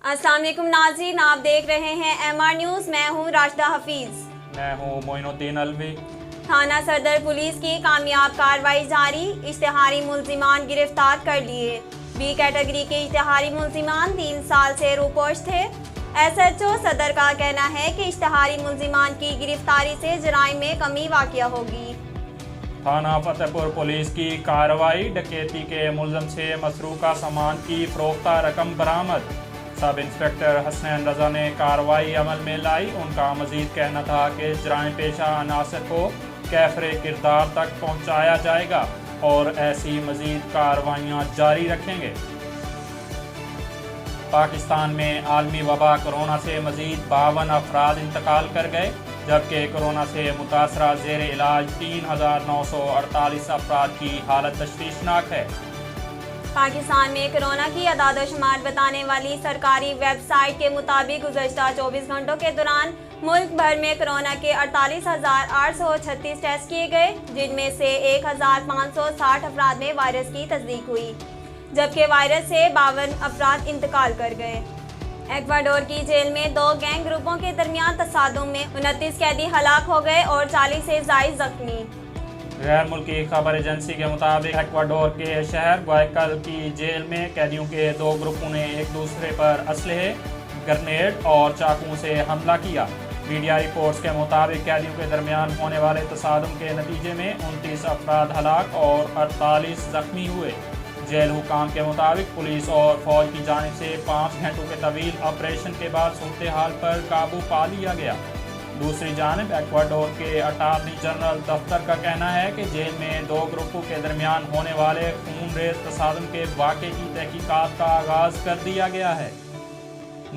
अस्सलाम वालेकुम नाज़रीन, आप देख रहे हैं MR न्यूज़। मैं हूं राशिदा हफीज़। मैं हूं मोइनुद्दीन अलवी। थाना सदर पुलिस की कामयाब कार्रवाई जारी, इश्तिहारी मुल्जिमान गिरफ्तार कर लिए। बी कैटेगरी के इश्तिहारी मुल्जिमान 3 साल से रूपोश थे। SHO सदर का कहना है कि इश्तिहारी मुल्जिमान की गिरफ्तारी से जराइम में कमी वाक़िया होगी। थाना फतेहपुर पुलिस की कार्रवाई, डकैती के मुल्ज़म से मसरूका सामान की फरोख्ता रकम बरामद। सब इंस्पेक्टर हसनैन रजा ने कार्रवाई अमल में लाई। उनका मजीद कहना था कि जराइम पेशा अनासर को कैफरे किरदार तक पहुँचाया जाएगा और ऐसी मजीद कार्रवाइयाँ जारी रखेंगे। पाकिस्तान में आलमी वबा कोरोना से मजीद 52 अफराद इंतकाल कर गए, जबकि कोरोना से मुतासरा ज़ेर इलाज 3948 अफराद की हालत तशवीशनाक है। पाकिस्तान में कोरोना की अदाद-ओ-शुमार बताने वाली सरकारी वेबसाइट के मुताबिक गुज़श्ता 24 घंटों के दौरान मुल्क भर में कोरोना के 48,836 टेस्ट किए गए, जिनमें से 1,560 अफराद में वायरस की तस्दीक हुई, जबकि वायरस से 52 अफराद इंतकाल कर गए। एक्वाडोर की जेल में 2 गैंग ग्रुपों के दरमियान तसादुम में 29 कैदी हलाक हो गए और 40 से ज़ायद जख्मी। गैर मुल्की खबर एजेंसी के मुताबिक एक्वाडोर के शहर ग्वायाकल की जेल में कैदियों के 2 ग्रुपों ने एक दूसरे पर असलहे, ग्रेनेड और चाकू से हमला किया। मीडिया रिपोर्ट्स के मुताबिक कैदियों के दरमियान होने वाले तसादुम के नतीजे में 29 अफराद हलाक और 48 जख्मी हुए। जेल हुकाम के मुताबिक पुलिस और फौज की जानिब से 5 घंटों के तवील ऑपरेशन के बाद सूरत हाल पर काबू पा लिया गया। दूसरी जानिब एक्वाडोर के अटार्नी जनरल दफ्तर का कहना है कि जेल में 2 ग्रुपों के दरमियान होने वाले खूनरेज तसादुम के वाक़े की तहकीकात का आगाज़ कर दिया गया है।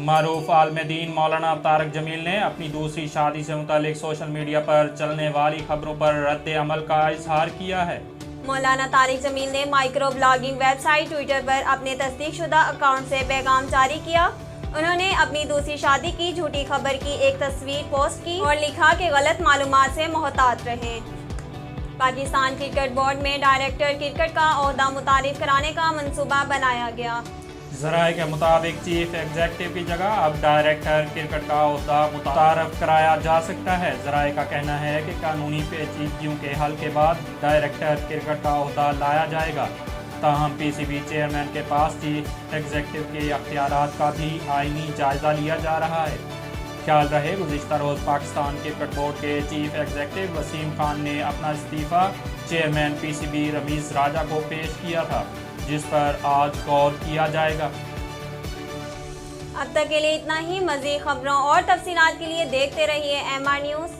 मारूफ आलमदीन मौलाना तारक जमील ने अपनी दूसरी शादी से मुतालिक सोशल मीडिया पर चलने वाली खबरों पर रद्द अमल का इजहार किया है। मौलाना तारिक जमील ने माइक्रो ब्लॉगिंग वेबसाइट ट्विटर पर अपने तस्दीकशुदा अकाउंट से पैगाम जारी किया। उन्होंने अपनी दूसरी शादी की झूठी खबर की एक तस्वीर पोस्ट की और लिखा कि गलत मालूमात से मोहतात रहें। पाकिस्तान क्रिकेट बोर्ड में डायरेक्टर क्रिकेट का ओहदा मुतारिफ कराने का मंसूबा बनाया गया। ज़राए के मुताबिक चीफ एग्जेक्टिव की जगह अब डायरेक्टर क्रिकेट का ओहदा मुतारफ कराया जा सकता है। ज़राए का कहना है कि कानूनी पेचीदगियों के हल के बाद डायरेक्टर क्रिकेट का ओहदा लाया जाएगा। ताहम PCB चेयरमैन के पास चीफ एग्जेक्टिव के अख्तियारात का भी आईनी जायज़ा लिया जा रहा है। ख्याल रहे गुज़िश्ता रोज़ पाकिस्तान क्रिकेट बोर्ड के चीफ एग्जेक्टिव वसीम खान ने अपना इस्तीफ़ा चेयरमैन PCB रमीज़ राजा को पेश किया था, जिस पर आज गौर किया जाएगा। अब तक के लिए इतना ही। मज़ीद खबरों और तफसीलात के लिए देखते रहिए MR न्यूज़।